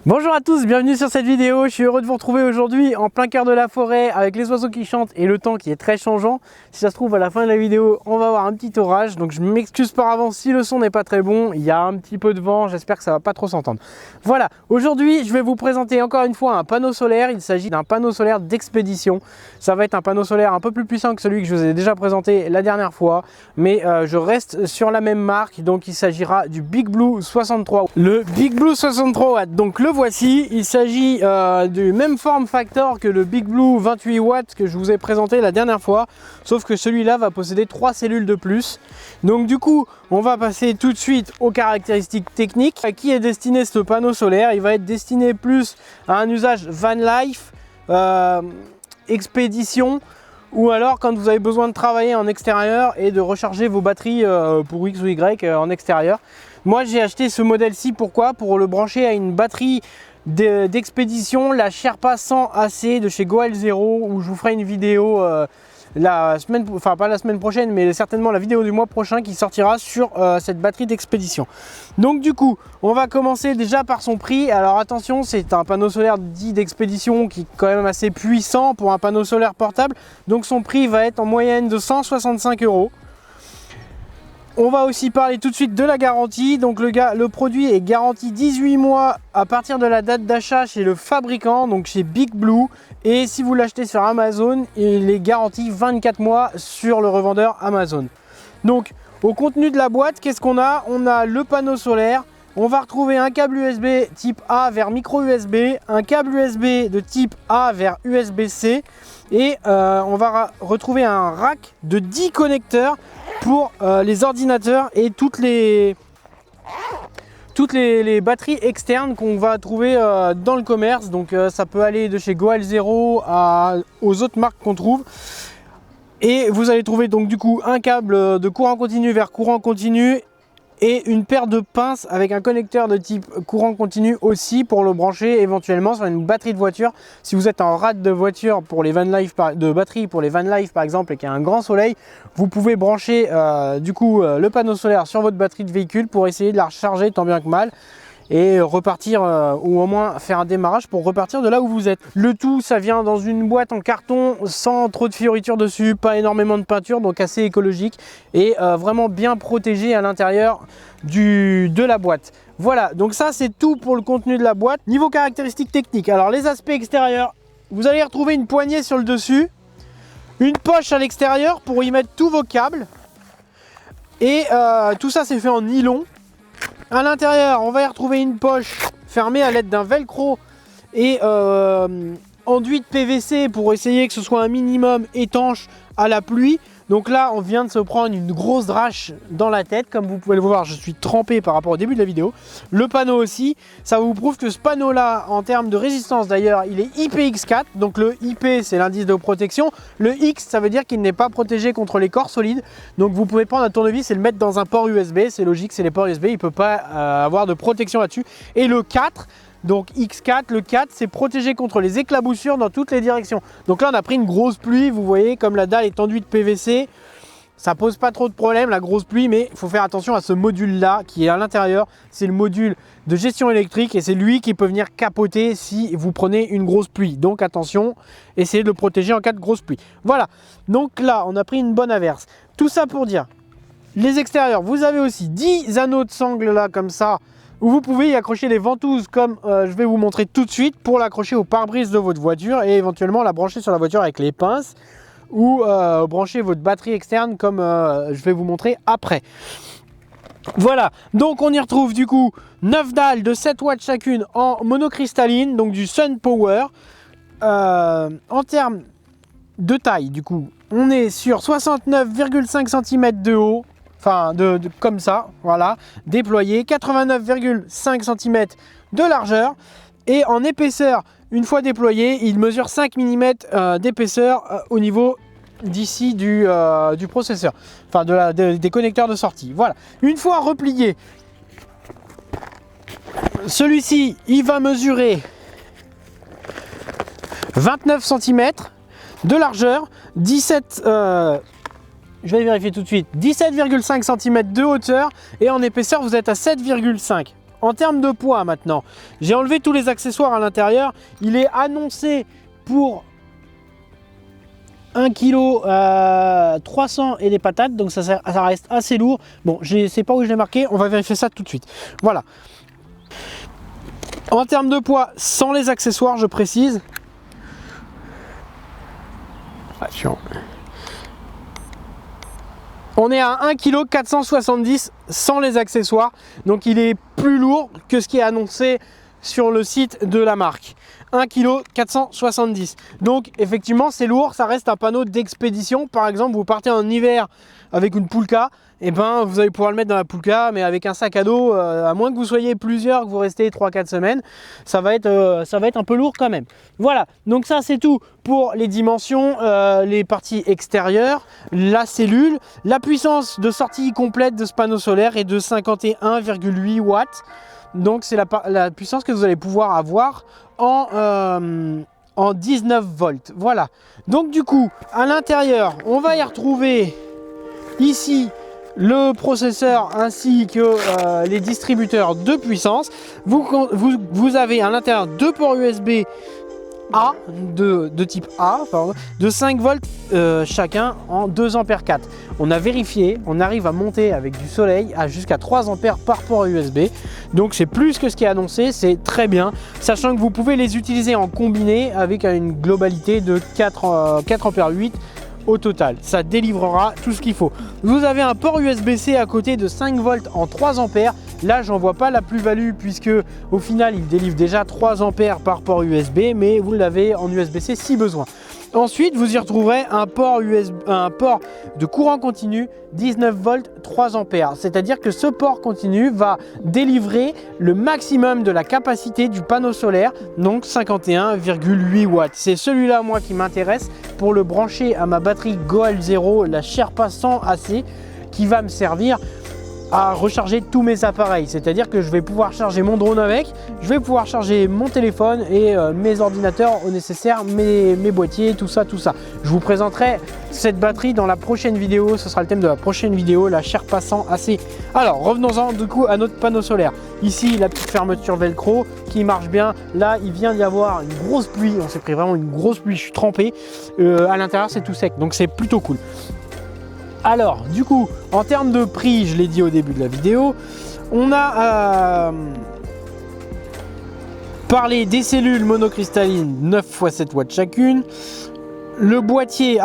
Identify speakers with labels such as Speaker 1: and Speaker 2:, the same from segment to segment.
Speaker 1: Bonjour à tous, bienvenue sur cette vidéo. Je suis heureux de vous retrouver aujourd'hui en plein cœur de la forêt avec les oiseaux qui chantent et le temps qui est très changeant. Si ça se trouve à la fin de la vidéo, on va avoir un petit orage, donc je m'excuse par avance si le son n'est pas très bon. Il y a un petit peu de vent, j'espère que ça va pas trop s'entendre. Voilà, aujourd'hui je vais vous présenter encore une fois un panneau solaire. Il s'agit d'un panneau solaire d'expédition. Ça va être un panneau solaire un peu plus puissant que celui que je vous ai déjà présenté la dernière fois, mais je reste sur la même marque, donc il s'agira du Big Blue 63. Le Big Blue 63 watts, donc le voici, il s'agit du même form factor que le Big Blue 28 watts que je vous ai présenté la dernière fois, sauf que celui-là va posséder 3 cellules de plus. Donc du coup, on va passer tout de suite aux caractéristiques techniques. À qui est destiné ce panneau solaire? Il va être destiné plus à un usage van life, expédition, ou alors quand vous avez besoin de travailler en extérieur et de recharger vos batteries pour X ou Y en extérieur. Moi j'ai acheté ce modèle-ci, pourquoi? Pour le brancher à une batterie d'expédition, la Sherpa 100 AC de chez Goal Zero, où je vous ferai une vidéo la semaine, enfin pas la semaine prochaine, mais certainement la vidéo du mois prochain qui sortira sur cette batterie d'expédition. Donc du coup, on va commencer déjà par son prix. Alors attention, c'est un panneau solaire dit d'expédition qui est quand même assez puissant pour un panneau solaire portable. Donc son prix va être en moyenne de 165 €. On va aussi parler tout de suite de la garantie. Donc le produit est garanti 18 mois à partir de la date d'achat chez le fabricant, donc chez Big Blue. Et si vous l'achetez sur Amazon, il est garanti 24 mois sur le revendeur Amazon. Donc au contenu de la boîte, qu'est-ce qu'on a? On a le panneau solaire. On va retrouver un câble USB type A vers micro USB, un câble USB de type A vers USB-C et on va retrouver un rack de 10 connecteurs pour les ordinateurs et toutes les batteries externes qu'on va trouver dans le commerce. Donc ça peut aller de chez Goal Zero aux autres marques qu'on trouve. Et vous allez trouver donc du coup un câble de courant continu vers courant continu et une paire de pinces avec un connecteur de type courant continu aussi pour le brancher éventuellement sur une batterie de voiture. Si vous êtes en rade de voiture pour les van life, de batterie pour les van life par exemple, et qu'il y a un grand soleil, vous pouvez brancher du coup le panneau solaire sur votre batterie de véhicule pour essayer de la recharger tant bien que mal et repartir ou au moins faire un démarrage pour repartir de là où vous êtes. Le tout, ça vient dans une boîte en carton sans trop de fioritures dessus, pas énormément de peinture, donc assez écologique et vraiment bien protégé à l'intérieur de la boîte. Voilà, donc ça c'est tout pour le contenu de la boîte. Niveau caractéristiques techniques, alors les aspects extérieurs, vous allez retrouver une poignée sur le dessus, une poche à l'extérieur pour y mettre tous vos câbles et tout ça c'est fait en nylon. À l'intérieur, on va y retrouver une poche fermée à l'aide d'un velcro et enduit de PVC pour essayer que ce soit un minimum étanche à la pluie. Donc là, on vient de se prendre une grosse drache dans la tête. Comme vous pouvez le voir, je suis trempé par rapport au début de la vidéo. Le panneau aussi, ça vous prouve que ce panneau-là, en termes de résistance d'ailleurs, il est IPX4. Donc le IP, c'est l'indice de protection. Le X, ça veut dire qu'il n'est pas protégé contre les corps solides. Donc vous pouvez prendre un tournevis et le mettre dans un port USB. C'est logique, c'est les ports USB, il ne peut pas avoir de protection là-dessus. Et le 4, donc X4, le 4 c'est protégé contre les éclaboussures dans toutes les directions. Donc là on a pris une grosse pluie, vous voyez comme la dalle est enduite de PVC, ça pose pas trop de problème la grosse pluie, mais il faut faire attention à ce module là qui est à l'intérieur. C'est le module de gestion électrique et c'est lui qui peut venir capoter si vous prenez une grosse pluie. Donc attention, essayez de le protéger en cas de grosse pluie. Voilà, donc là on a pris une bonne averse. Tout ça pour dire, les extérieurs, vous avez aussi 10 anneaux de sangle là comme ça, où vous pouvez y accrocher des ventouses comme je vais vous montrer tout de suite pour l'accrocher au pare-brise de votre voiture et éventuellement la brancher sur la voiture avec les pinces ou brancher votre batterie externe comme je vais vous montrer après. Voilà, donc on y retrouve du coup 9 dalles de 7 watts chacune en monocristalline, donc du Sun Power. En termes de taille du coup, on est sur 69,5 cm de haut. Enfin, comme ça, voilà, déployé, 89,5 cm de largeur et en épaisseur, une fois déployé, il mesure 5 mm d'épaisseur au niveau d'ici du processeur, enfin des connecteurs de sortie. Voilà, une fois replié, celui-ci, il va mesurer 29 cm de largeur, 17 je vais vérifier tout de suite, 17,5 cm de hauteur et en épaisseur vous êtes à 7,5. En termes de poids maintenant, j'ai enlevé tous les accessoires à l'intérieur. Il est annoncé pour 1 kg 300 et des patates, donc ça reste assez lourd. Bon, je ne sais pas où je l'ai marqué, on va vérifier ça tout de suite. Voilà. En termes de poids, sans les accessoires, je précise. Attention. On est à 1 kg 470 sans les accessoires, donc il est plus lourd que ce qui est annoncé sur le site de la marque. 1 kg 470. Donc effectivement c'est lourd, ça reste un panneau d'expédition. Par exemple, vous partez en hiver avec une poulka, et ben vous allez pouvoir le mettre dans la poulka, mais avec un sac à dos, à moins que vous soyez plusieurs, que vous restez 3-4 semaines, ça va être un peu lourd quand même. Voilà, donc ça c'est tout pour les dimensions, les parties extérieures, la cellule. La puissance de sortie complète de ce panneau solaire est de 51,8 watts. Donc c'est la puissance que vous allez pouvoir avoir en 19 volts. Voilà. Donc du coup, à l'intérieur, on va y retrouver ici le processeur ainsi que les distributeurs de puissance. Vous avez à l'intérieur deux ports USB A, de type A, pardon, de 5 volts chacun en 2 ampères 4. On a vérifié, on arrive à monter avec du soleil à jusqu'à 3 ampères par port USB. Donc c'est plus que ce qui est annoncé, c'est très bien. Sachant que vous pouvez les utiliser en combiné avec une globalité de 4 ampères 8 au total. Ça délivrera tout ce qu'il faut. Vous avez un port USB-C à côté de 5 volts en 3 ampères. Là, j'en vois pas la plus-value puisque au final, il délivre déjà 3 ampères par port USB, mais vous l'avez en USB-C si besoin. Ensuite, vous y retrouverez un port de courant continu 19 volts 3 ampères. C'est-à-dire que ce port continu va délivrer le maximum de la capacité du panneau solaire, donc 51,8 watts. C'est celui-là, moi, qui m'intéresse pour le brancher à ma batterie Goal Zero, la Sherpa 100 AC, qui va me servir à recharger tous mes appareils. C'est-à-dire que je vais pouvoir charger mon drone avec, je vais pouvoir charger mon téléphone et mes ordinateurs au nécessaire, mes boîtiers, tout ça. Je vous présenterai cette batterie dans la prochaine vidéo, ce sera le thème de la prochaine vidéo, la Sherpa 100 AC. Alors revenons-en du coup à notre panneau solaire. Ici la petite fermeture velcro qui marche bien. Là il vient d'y avoir une grosse pluie, on s'est pris vraiment une grosse pluie, je suis trempé. À l'intérieur c'est tout sec, donc c'est plutôt cool. Alors, du coup, en termes de prix, je l'ai dit au début de la vidéo, on a parlé des cellules monocristallines 9 x 7 watts chacune. Le boîtier,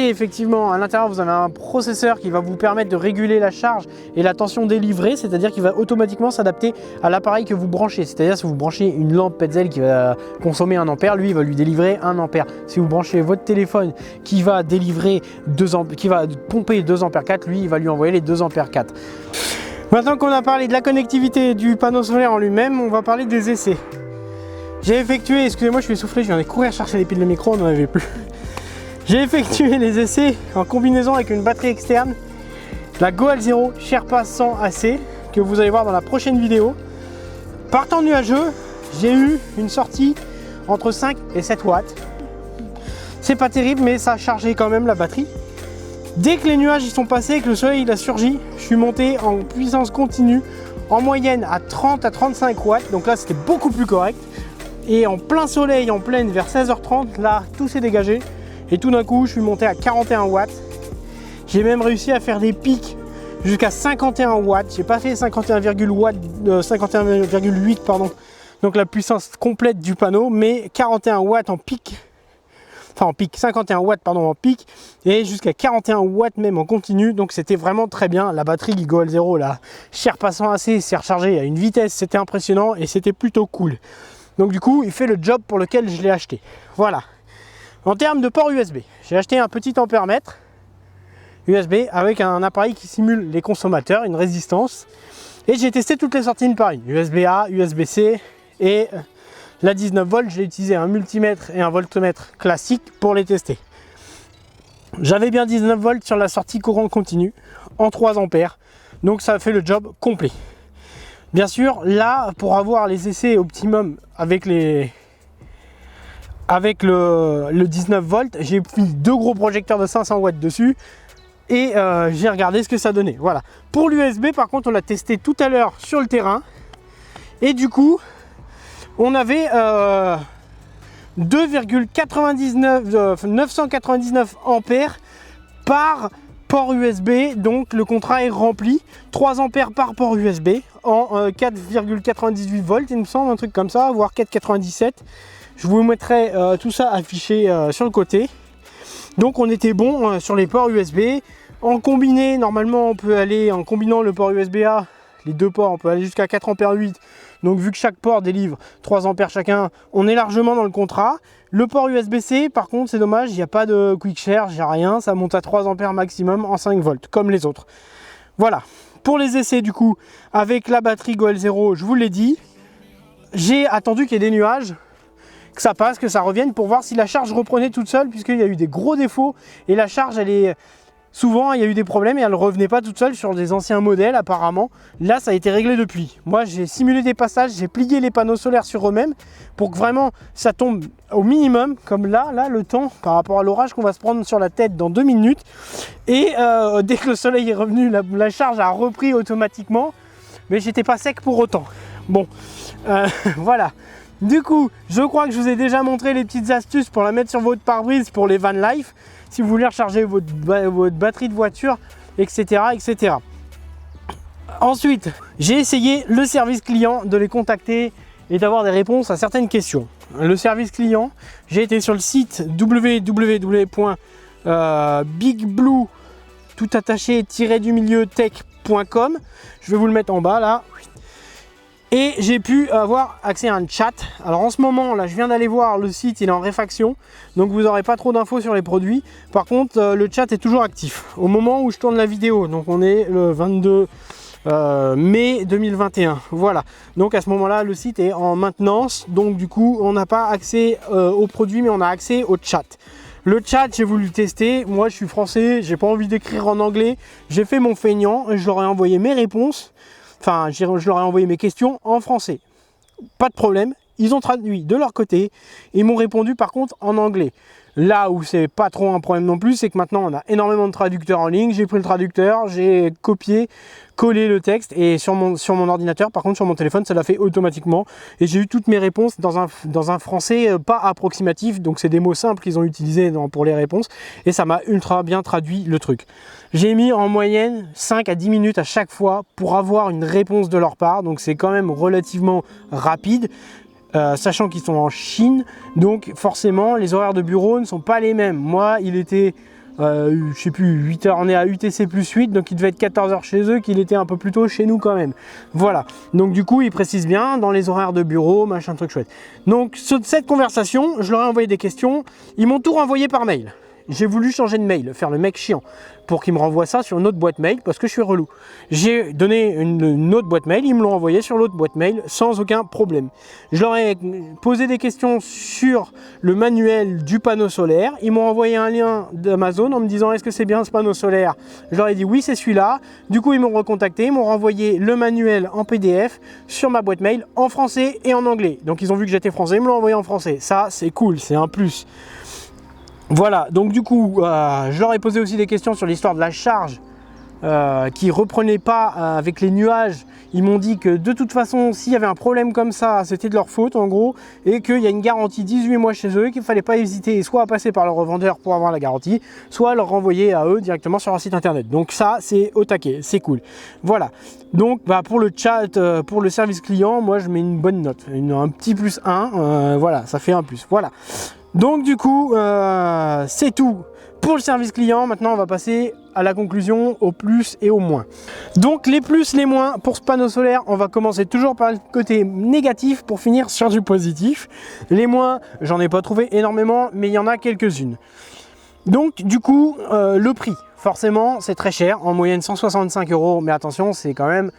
Speaker 1: effectivement, à l'intérieur, vous avez un processeur qui va vous permettre de réguler la charge et la tension délivrée, c'est-à-dire qu'il va automatiquement s'adapter à l'appareil que vous branchez. C'est-à-dire si vous branchez une lampe Petzl qui va consommer 1 ampère, lui, il va lui délivrer 1 ampère. Si vous branchez votre téléphone qui va délivrer qui va pomper 2 ampères 4, lui, il va lui envoyer les 2 ampères 4. Maintenant qu'on a parlé de la connectivité du panneau solaire en lui-même, on va parler des essais. J'ai effectué, excusez-moi, je suis essoufflé, je viens de courir chercher les piles de micro, on n'en avait plus. J'ai effectué les essais en combinaison avec une batterie externe, la Goal Zero Sherpa 100 AC, que vous allez voir dans la prochaine vidéo. Par temps nuageux, j'ai eu une sortie entre 5 et 7 watts. C'est pas terrible, mais ça a chargé quand même la batterie. Dès que les nuages y sont passés et que le soleil il a surgi, je suis monté en puissance continue, en moyenne à 30 à 35 watts. Donc là, c'était beaucoup plus correct. Et en plein soleil, en pleine, vers 16h30, là, tout s'est dégagé. Et tout d'un coup, je suis monté à 41 watts. J'ai même réussi à faire des pics jusqu'à 51 watts. J'ai pas fait 51,8 pardon. Donc la puissance complète du panneau, mais 41 watts en pic. Enfin en pic, 51 watts pardon en pic. Et jusqu'à 41 watts même en continu. Donc c'était vraiment très bien. La batterie Goal Zero, la Sherpa 100 AC, s'est rechargée à une vitesse. C'était impressionnant et c'était plutôt cool. Donc du coup, il fait le job pour lequel je l'ai acheté. Voilà. En termes de port USB, j'ai acheté un petit ampèremètre USB avec un appareil qui simule les consommateurs, une résistance. Et j'ai testé toutes les sorties une par une. USB-A, USB-C et la 19 volts. J'ai utilisé un multimètre et un voltmètre classique pour les tester. J'avais bien 19 volts sur la sortie courant continu en 3 ampères. Donc ça fait le job complet. Bien sûr, là, pour avoir les essais optimum avec le 19 volts, j'ai mis 2 gros projecteurs de 500 watts dessus et j'ai regardé ce que ça donnait. Voilà. Pour l'USB, par contre, on l'a testé tout à l'heure sur le terrain. Et du coup, on avait 999 ampères par port USB, donc le contrat est rempli. 3 ampères par port USB en 4,98 volts, il me semble, un truc comme ça, voire 4,97. Je vous mettrai tout ça affiché sur le côté. Donc on était bon sur les ports USB. En combiné, normalement on peut aller, en combinant le port USB-A, les deux ports, on peut aller jusqu'à 4 ampères 8. Donc vu que chaque port délivre 3 ampères chacun, on est largement dans le contrat. Le port USB-C, par contre, c'est dommage, il n'y a pas de quick charge, il n'y a rien. Ça monte à 3 ampères maximum en 5 volts, comme les autres. Voilà. Pour les essais, du coup, avec la batterie Goal Zero, je vous l'ai dit, j'ai attendu qu'il y ait des nuages, que ça passe, que ça revienne, pour voir si la charge reprenait toute seule, puisqu'il y a eu des gros défauts. Et la charge, elle est... Souvent, il y a eu des problèmes et elle ne revenait pas toute seule sur des anciens modèles apparemment. Là, ça a été réglé depuis. Moi, j'ai simulé des passages, j'ai plié les panneaux solaires sur eux-mêmes pour que vraiment ça tombe au minimum, comme là, le temps par rapport à l'orage qu'on va se prendre sur la tête dans 2 minutes. Et dès que le soleil est revenu, la charge a repris automatiquement, mais j'étais pas sec pour autant. Bon, voilà. Du coup, je crois que je vous ai déjà montré les petites astuces pour la mettre sur votre pare-brise pour les van life. Si vous voulez recharger votre batterie de voiture, etc., etc. Ensuite, j'ai essayé le service client de les contacter et d'avoir des réponses à certaines questions. Le service client, j'ai été sur le site www.bigblue-tech.com. Je vais vous le mettre en bas là. Et j'ai pu avoir accès à un chat. Alors en ce moment, là, je viens d'aller voir le site, il est en réfaction. Donc vous n'aurez pas trop d'infos sur les produits. Par contre, le chat est toujours actif. Au moment où je tourne la vidéo, donc on est le 22 mai 2021. Voilà. Donc à ce moment-là, le site est en maintenance. Donc du coup, on n'a pas accès aux produits, mais on a accès au chat. Le chat, j'ai voulu le tester. Moi, je suis français, j'ai pas envie d'écrire en anglais. J'ai fait mon feignant et je leur ai envoyé mes réponses. Enfin, je leur ai envoyé mes questions en français. Pas de problème, ils ont traduit de leur côté. Ils m'ont répondu par contre en anglais. Là où c'est pas trop un problème non plus, c'est que maintenant on a énormément de traducteurs en ligne. J'ai pris le traducteur, j'ai copié, collé le texte et sur mon ordinateur, par contre sur mon téléphone, ça l'a fait automatiquement. Et j'ai eu toutes mes réponses dans un français pas approximatif. Donc c'est des mots simples qu'ils ont utilisés pour les réponses. Et ça m'a ultra bien traduit le truc. J'ai mis en moyenne 5 à 10 minutes à chaque fois pour avoir une réponse de leur part. Donc c'est quand même relativement rapide. Sachant qu'ils sont en Chine, donc forcément les horaires de bureau ne sont pas les mêmes. Moi il était, je sais plus, 8h, on est à UTC plus 8, donc il devait être 14h chez eux, qu'il était un peu plus tôt chez nous quand même. Voilà, donc du coup ils précisent bien dans les horaires de bureau, machin truc chouette. Donc sur cette conversation, je leur ai envoyé des questions, ils m'ont tout renvoyé par mail. J'ai voulu changer de mail, faire le mec chiant, pour qu'ils me renvoient ça sur une autre boîte mail, parce que je suis relou. J'ai donné une autre boîte mail, ils me l'ont envoyé sur l'autre boîte mail, sans aucun problème. Je leur ai posé des questions sur le manuel du panneau solaire. Ils m'ont envoyé un lien d'Amazon en me disant « Est-ce que c'est bien ce panneau solaire ?» Je leur ai dit « Oui, c'est celui-là. » Du coup, ils m'ont recontacté, ils m'ont renvoyé le manuel en PDF sur ma boîte mail, en français et en anglais. Donc, ils ont vu que j'étais français, ils me l'ont envoyé en français. Ça, c'est cool, c'est un plus. Voilà, donc du coup, je leur ai posé aussi des questions sur l'histoire de la charge qui reprenait pas avec les nuages. Ils m'ont dit que de toute façon, s'il y avait un problème comme ça, c'était de leur faute en gros, et qu'il y a une garantie 18 mois chez eux, qu'il ne fallait pas hésiter soit à passer par le revendeur pour avoir la garantie, soit à leur renvoyer à eux directement sur leur site internet. Donc ça, c'est au taquet, c'est cool. Voilà, donc pour le chat, pour le service client, moi je mets une bonne note, un petit plus 1, voilà, ça fait un plus, voilà. Donc du coup, c'est tout pour le service client. Maintenant, on va passer à la conclusion, au plus et au moins. Donc les plus, les moins pour ce panneau solaire, on va commencer toujours par le côté négatif pour finir sur du positif. Les moins, j'en ai pas trouvé énormément, mais il y en a quelques-unes. Donc du coup, le prix, forcément, c'est très cher, en moyenne 165 €, mais attention, c'est quand même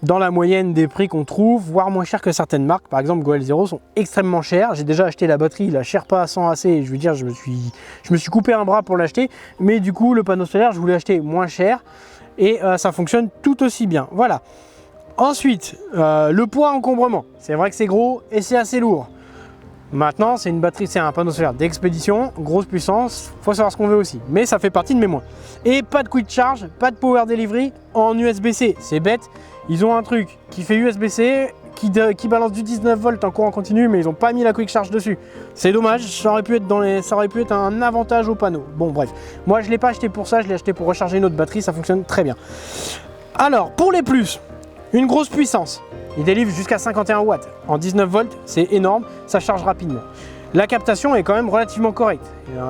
Speaker 1: dans la moyenne des prix qu'on trouve, voire moins cher que certaines marques. Par exemple, Goal Zero sont extrêmement chers. J'ai déjà acheté la batterie, la Sherpa 100 AC, je veux dire, je me suis coupé un bras pour l'acheter, mais du coup, le panneau solaire, je voulais acheter moins cher et ça fonctionne tout aussi bien. Voilà. Ensuite, le poids encombrement. C'est vrai que c'est gros et c'est assez lourd. Maintenant, c'est une batterie, c'est un panneau solaire d'expédition, grosse puissance, faut savoir ce qu'on veut aussi. Mais ça fait partie de mes moins. Et pas de quick charge, pas de power delivery en USB-C. C'est bête. Ils ont un truc qui fait USB-C, qui balance du 19 volts en courant continu, mais ils n'ont pas mis la quick charge dessus. C'est dommage, ça aurait pu être un avantage au panneau. Bon bref, moi je ne l'ai pas acheté pour ça, je l'ai acheté pour recharger une autre batterie, ça fonctionne très bien. Alors pour les plus, une grosse puissance. Il délivre jusqu'à 51 watts. En 19 volts, c'est énorme, ça charge rapidement. La captation est quand même relativement correcte.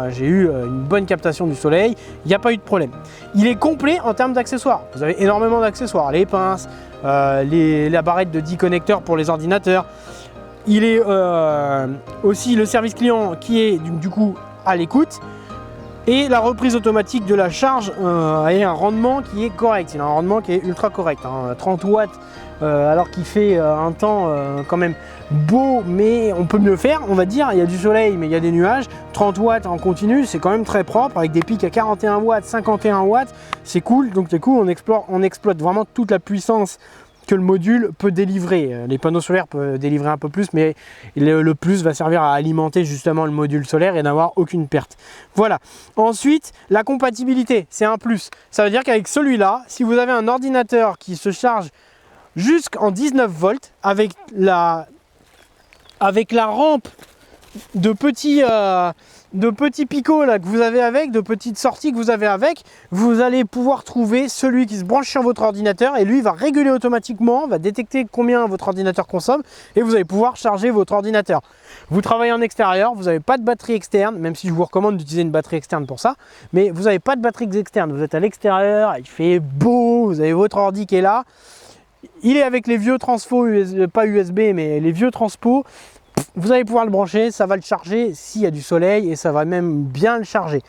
Speaker 1: J'ai eu une bonne captation du soleil, il n'y a pas eu de problème. Il est complet en termes d'accessoires. Vous avez énormément d'accessoires, les pinces, la barrette de 10 connecteurs pour les ordinateurs. Il est aussi le service client qui est du coup à l'écoute. Et la reprise automatique de la charge a un rendement qui est correct. Il a un rendement qui est ultra correct. 30 watts alors qu'il fait un temps quand même beau, mais on peut mieux faire, on va dire. Il y a du soleil, mais il y a des nuages. 30 watts en continu, c'est quand même très propre, avec des pics à 41 watts, 51 watts. C'est cool, donc du coup, on exploite vraiment toute la puissance que le module peut délivrer. Les panneaux solaires peuvent délivrer un peu plus, mais le plus va servir à alimenter justement le module solaire et n'avoir aucune perte. Voilà. Ensuite, la compatibilité, c'est un plus. Ça veut dire qu'avec celui-là, si vous avez un ordinateur qui se charge jusqu'en 19 volts, avec la rampe de petits picots là, que vous avez avec, de petites sorties que vous avez avec, vous allez pouvoir trouver celui qui se branche sur votre ordinateur et lui va réguler automatiquement, va détecter combien votre ordinateur consomme et vous allez pouvoir charger votre ordinateur. Vous travaillez en extérieur, vous n'avez pas de batterie externe, même si je vous recommande d'utiliser une batterie externe pour ça, mais vous n'avez pas de batterie externe, vous êtes à l'extérieur, il fait beau, vous avez votre ordi qui est là. Il est avec les vieux transpos, pas USB, mais les vieux transpos. Vous allez pouvoir le brancher, ça va le charger s'il y a du soleil et ça va même bien le charger.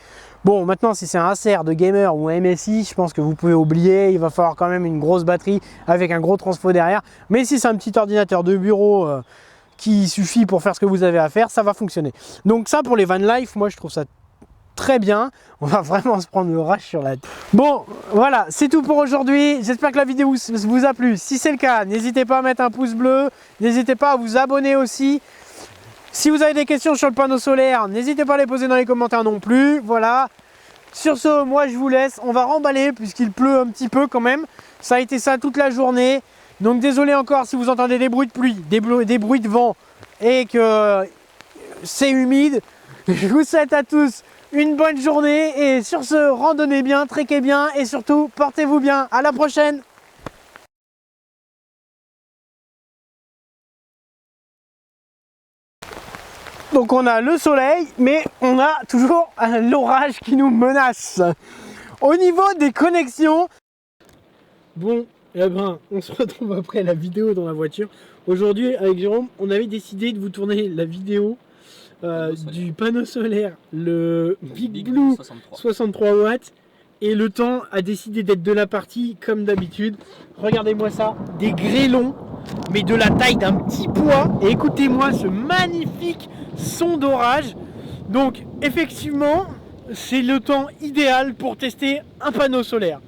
Speaker 1: Bon, maintenant, si c'est un Acer de gamer ou un MSI, je pense que vous pouvez oublier. Il va falloir quand même une grosse batterie avec un gros transpo derrière. Mais si c'est un petit ordinateur de bureau qui suffit pour faire ce que vous avez à faire, ça va fonctionner. Donc ça, pour les van life, moi, je trouve ça très bien. On va vraiment se prendre le rage sur la tête. Bon, voilà, c'est tout pour aujourd'hui. J'espère que la vidéo vous a plu. Si c'est le cas, n'hésitez pas à mettre un pouce bleu. N'hésitez pas à vous abonner aussi. Si vous avez des questions sur le panneau solaire, n'hésitez pas à les poser dans les commentaires non plus. Voilà. Sur ce, moi je vous laisse. On va remballer puisqu'il pleut un petit peu quand même. Ça a été ça toute la journée. Donc désolé encore si vous entendez des bruits de pluie, des bruits de vent et que c'est humide. Je vous souhaite à tous une bonne journée et sur ce, randonnez bien, trekkez bien et surtout, portez-vous bien. À la prochaine! Donc on a le soleil, mais on a toujours l'orage qui nous menace. Au niveau des connexions, bon, eh ben, on se retrouve après la vidéo dans la voiture. Aujourd'hui, avec Jérôme, on avait décidé de vous tourner la vidéo du panneau solaire, le Big Blue 63 watts. Et le temps a décidé d'être de la partie comme d'habitude. Regardez-moi ça, des grêlons, mais de la taille d'un petit pois. Et écoutez-moi ce magnifique son d'orage. Donc effectivement, c'est le temps idéal pour tester un panneau solaire.